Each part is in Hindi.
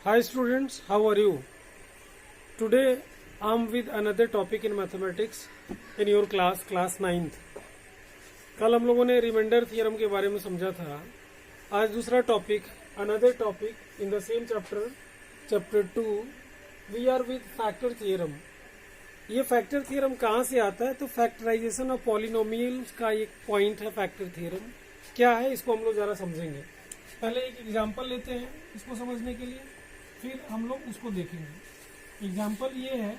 Hi students, how are you? Today I am with another topic in mathematics in your class 9th. कल हम लोगों ने रिमाइंडर थियरम के बारे में समझा था. आज दूसरा topic, another topic in the same chapter 2. We are with factor theorem. ये फैक्टर थियरम कहाँ से आता है? तो फैक्टराइजेशन ऑफ पॉलिनोमियल्स का एक पॉइंट है फैक्टर थियरम. क्या है इसको हम लोग जरा समझेंगे. पहले एक एग्जांपल लेते हैं इसको समझने के लिए, फिर हम लोग उसको देखेंगे. एग्जाम्पल ये है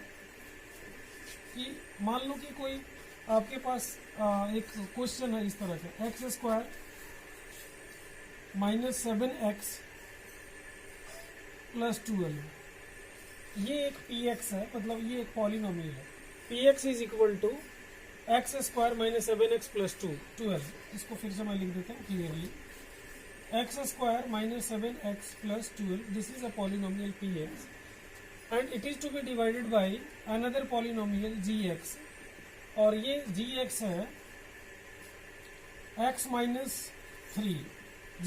कि मान लो कि कोई आपके पास एक क्वेश्चन है इस तरह का, x square minus 7x plus 12. ये एक पी एक्स है, मतलब ये एक पॉलिनोमियल है. P x is equal to x square minus 7x plus 12. इसको फिर से मैं लिख देता हूँ clearly. x square minus 7x plus 12, this is a polynomial px and it is to be divided by another polynomial gx, और ये gx है x minus 3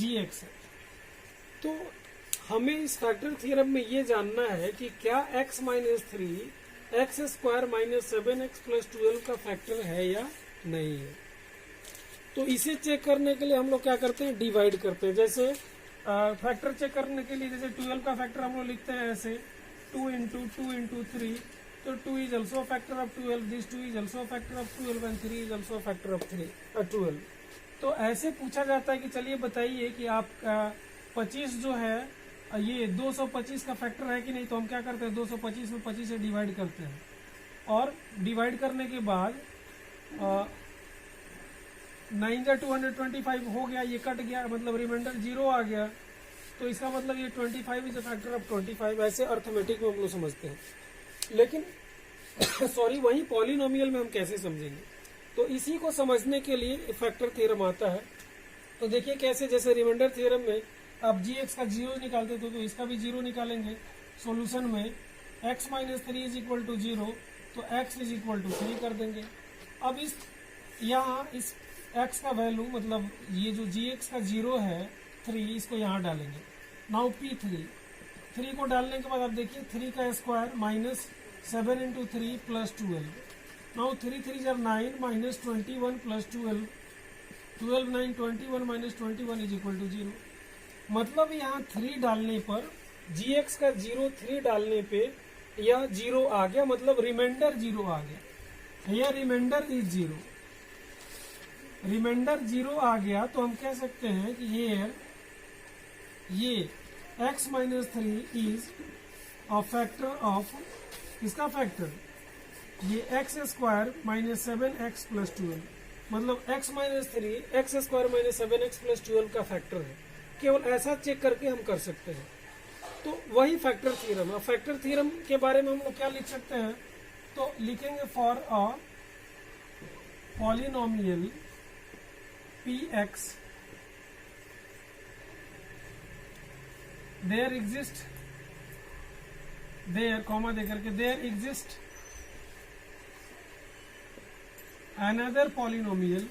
gx है. तो हमें इस फैक्टर थ्योरम में ये जानना है कि क्या x minus 3 x square minus 7x plus 12 का फैक्टर है या नहीं है. तो इसे चेक करने के लिए हम लोग क्या करते हैं, डिवाइड करते हैं. जैसे फैक्टर चेक करने के लिए जैसे 12 का फैक्टर हम लोग लिखते हैं ऐसे 2 into 2 into 3. तो 2 is also a factor of 12, this 2 is also a factor of 12 and 3 is also a factor of 12. तो ऐसे पूछा जाता है कि चलिए बताइए कि आपका 25 जो है ये 225 का फैक्टर है कि नहीं. तो हम क्या करते हैं, 225 में 25 से डिवाइड करते हैं, और डिवाइड करने के बाद 9 जा 225 हो गया, ये कट गया, मतलब रिमाइंडर 0 आ गया. तो इसका मतलब ये 25 इज अ फैक्टर ऑफ 25. ऐसे अर्थमेटिक में हम लोग समझते हैं. लेकिन सॉरी वही पॉलिनोमियल में हम कैसे समझेंगे. तो इसी को समझने के लिए फैक्टर थ्योरम आता है. तो देखिए कैसे, जैसे रिमाइंडर थ्योरम में आप gx का 0 निकालते थे, तो इसका भी 0 निकालेंगे. सॉल्यूशन में x minus 3 is equal to 0, तो x इज इक्वल टू 3 कर देंगे. अब इस यहाँ इस x का वैल्यू, मतलब ये जो gx का 0 है 3, इसको यहाँ डालेंगे. नाउ p3 को डालने के बाद आप देखिए 3 का square minus 7 into 3 plus 12. Now 3 3 जब 9 minus 21 plus 12, 12 9 21 minus 21 is equal to 0. मतलब यहाँ 3 डालने पर gx का 0 3 डालने पे यह 0 आ गया, मतलब रिमाइंडर 0 आ गया. यह रिमाइंडर इज 0, रिमाइंडर 0 आ गया. तो हम कह सकते हैं कि ये x minus 3 is a factor of, इसका फैक्टर ये x square minus 7x plus 12, मतलब x minus 3 x square minus 7x plus 12 का फैक्टर है. केवल ऐसा चेक करके हम कर सकते हैं. तो वही फैक्टर थ्योरम है. फैक्टर थ्योरम के बारे में हम लोग क्या लिख सकते हैं, तो लिखेंगे for a polynomial px there exist, there comma दे करके there exist another polynomial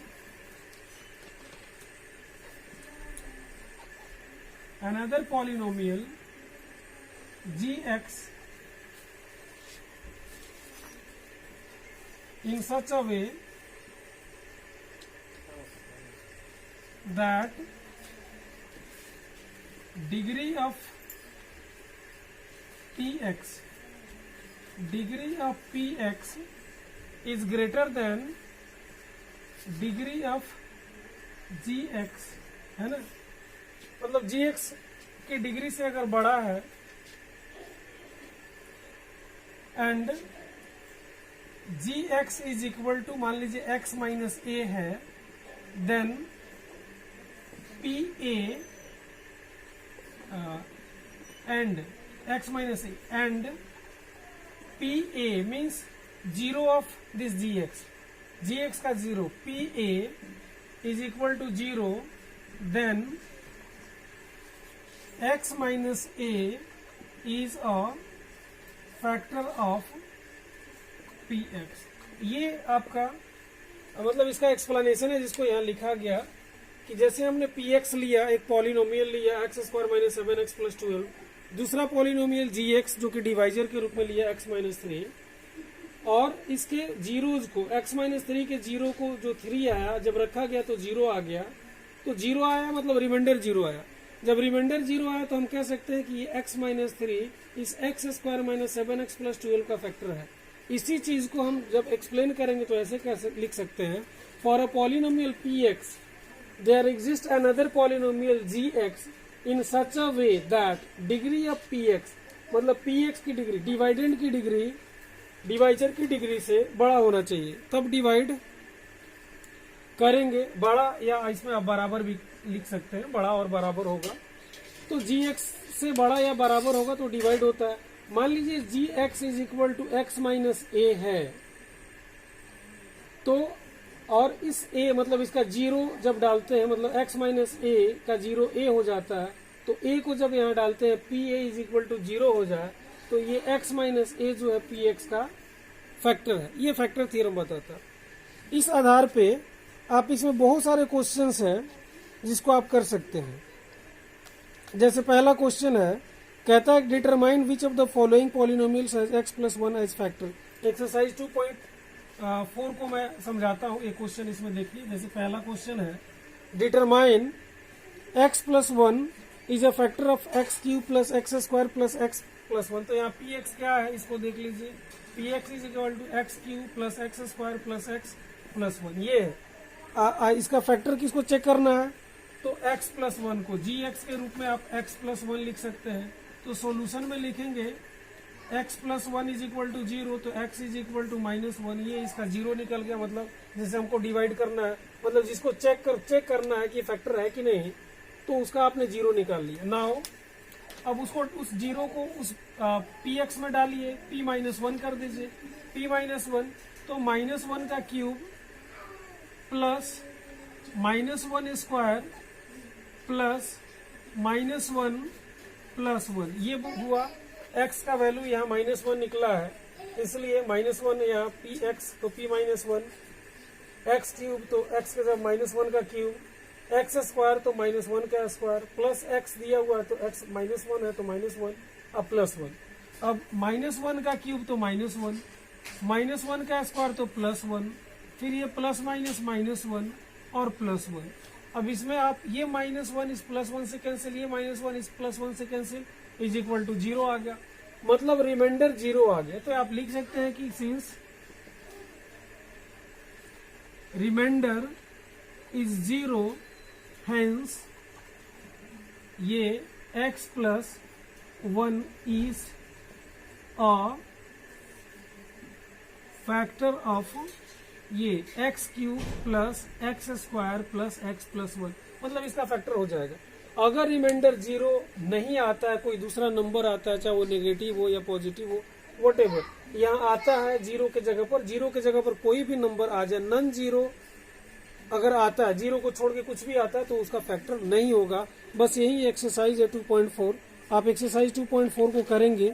gx in such a way that degree of px is greater than degree of gx, है ना. मतलब gx की डिग्री से अगर बड़ा है and gx is equal to, मान लीजिए x माइनस a है, then PA and x minus a and PA means 0 of this gx का 0, PA is equal to 0, then x minus a is a factor of px. ये आपका मतलब इसका एक्सप्लेनेशन है जिसको यहाँ लिखा गया कि जैसे हमने px लिया, एक पॉलिनोमियल लिया x square minus 7x plus 12, दूसरा पॉलिनोमियल gx जो कि डिवाइजर के रूप में लिया x माइनस 3, और इसके जीरोज को x माइनस 3 के जीरो को जो 3 आया जब रखा गया तो 0 आ गया, तो 0 आया मतलब रिमाइंडर 0 आया। जब रिमाइंडर 0 आया तो हम कह सकते हैं कि ये x माइनस 3 इस x square minus 7x plus 12 का फैक्टर है। इसी चीज को हम जब एक्सप्लेन करेंगे तो ऐसे लिख सकते हैं, for a polynomial px there exist another polynomial gx in such a way that degree of px, मतलब px की डिग्री डिवाइडेंड की डिग्री डिवाइजर की डिग्री से बड़ा होना चाहिए, तब डिवाइड करेंगे। बड़ा या इसमें आप बराबर भी लिख सकते हैं, बड़ा और बराबर होगा तो gx से बड़ा या बराबर होगा तो डिवाइड होता है। मान लीजिए gx is equal to x minus a है, तो और इस a मतलब इसका 0 जब डालते हैं, मतलब x माइनस a का 0 a हो जाता है, तो a को जब यहाँ डालते हैं pa इज इक्वल टू 0 हो जाए, तो ये x माइनस a जो है px का फैक्टर है। ये फैक्टर थ्योरम बताता है। इस आधार पे आप इसमें बहुत सारे क्वेश्चंस हैं जिसको आप कर सकते हैं। जैसे पहला क्वेश्चन है, कहता है determine which of the following polynomials has x plus 1 age factor. Exercise 2.4 को मैं समझाता हूँ, एक क्वेश्चन इसमें देखिए। जैसे पहला क्वेश्चन है, determine x plus 1 is a factor of x cube plus x square plus x plus 1। तो यहाँ px क्या है इसको देख लीजिए, px is equal to x cube plus x square plus x plus 1। ये है इसका फैक्टर किसको चेक करना है, तो x प्लस 1 को gx के रूप में आप x प्लस 1 लिख सकते हैं। तो सॉल्यूशन में लिखेंगे x plus 1 is equal to 0, तो x is equal to minus 1। ये इसका 0 निकल गया, मतलब जैसे हमको डिवाइड करना है, मतलब जिसको चेक करना है कि फैक्टर है कि नहीं, तो उसका आपने 0 निकाल लिया। नाउ अब उसको उस 0 को उस px में डालिए, p माइनस 1 कर दीजिए, p माइनस 1 तो माइनस 1 का cube plus minus 1 square plus minus 1 plus 1। ये हुआ x का वैल्यू, यहाँ माइनस 1 निकला है, इसलिए माइनस 1 यहाँ px तो p माइनस 1, एक्स क्यूब तो x के साथ माइनस 1 का क्यूब, एक्स स्क्वायर तो माइनस 1 का स्क्वायर, प्लस x दिया हुआ है तो x माइनस 1 है तो माइनस 1, अब प्लस 1। अब माइनस 1 का क्यूब तो माइनस 1, माइनस 1 का स्क्वायर तो प्लस 1, फिर ये प्लस माइनस माइनस 1 और प्लस 1। अब इसमें आप ये माइनस 1 इस प्लस 1 से कैंसिल, ये माइनस 1 इस प्लस 1 से कैंसिल, इज इक्वल टू 0 आ गया, मतलब रिमाइंडर 0 आ गया। तो आप लिख सकते हैं कि सिंस रिमाइंडर इज 0 हेंस ये x plus 1 is a factor of ये x cube plus x square plus x plus 1, मतलब इसका फैक्टर हो जाएगा। अगर रिमाइंडर 0 नहीं आता है, कोई दूसरा नंबर आता है, चाहे वो नेगेटिव हो या पॉजिटिव हो, व्हाटएवर, यहाँ आता है 0 के जगह पर कोई भी नंबर आ जाए, नन 0 अगर आता है, 0 को छोड़ के कुछ भी आता है तो उसका फैक्टर नहीं होगा। बस यही एक्सरसाइज है 2.4। आप एक्सरसाइज 2.4 को करेंगे,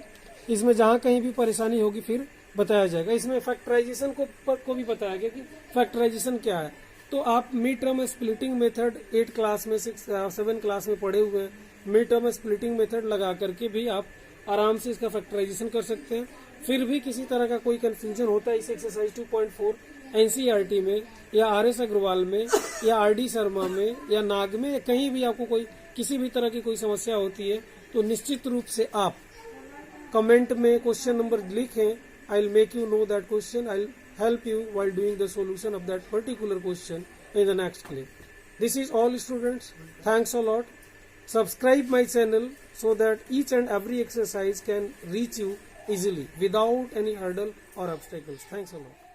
इसमें जहां कहीं भी परेशानी होगी फिर बताया जाएगा। इसमें फैक्टराइजेशन को भी बताया गया कि फैक्टराइजेशन क्या है। तो आप mid term splitting method 8 class में 7 क्लास में पढ़े हुए हैं, मिड टर्म स्प्लिटिंग मेथड लगा करके भी आप आराम से इसका फैक्टराइजेशन कर सकते हैं। फिर भी किसी तरह का कोई कंफ्यूजन होता है इस एक्सरसाइज 2.4 एनसीईआरटी में या आरएस अग्रवाल में या आरडी शर्मा में या नाग में, कहीं भी आपको कोई किसी भी तरह की कोई समस्या होती है तो निश्चित रूप से आप कमेंट में क्वेश्चन नंबर लिखें। I will make you know that question, I will help you while doing the solution of that particular question in the next clip. This is all students. Thanks a lot. Subscribe my channel so that each and every exercise can reach you easily without any hurdle or obstacles. Thanks a lot.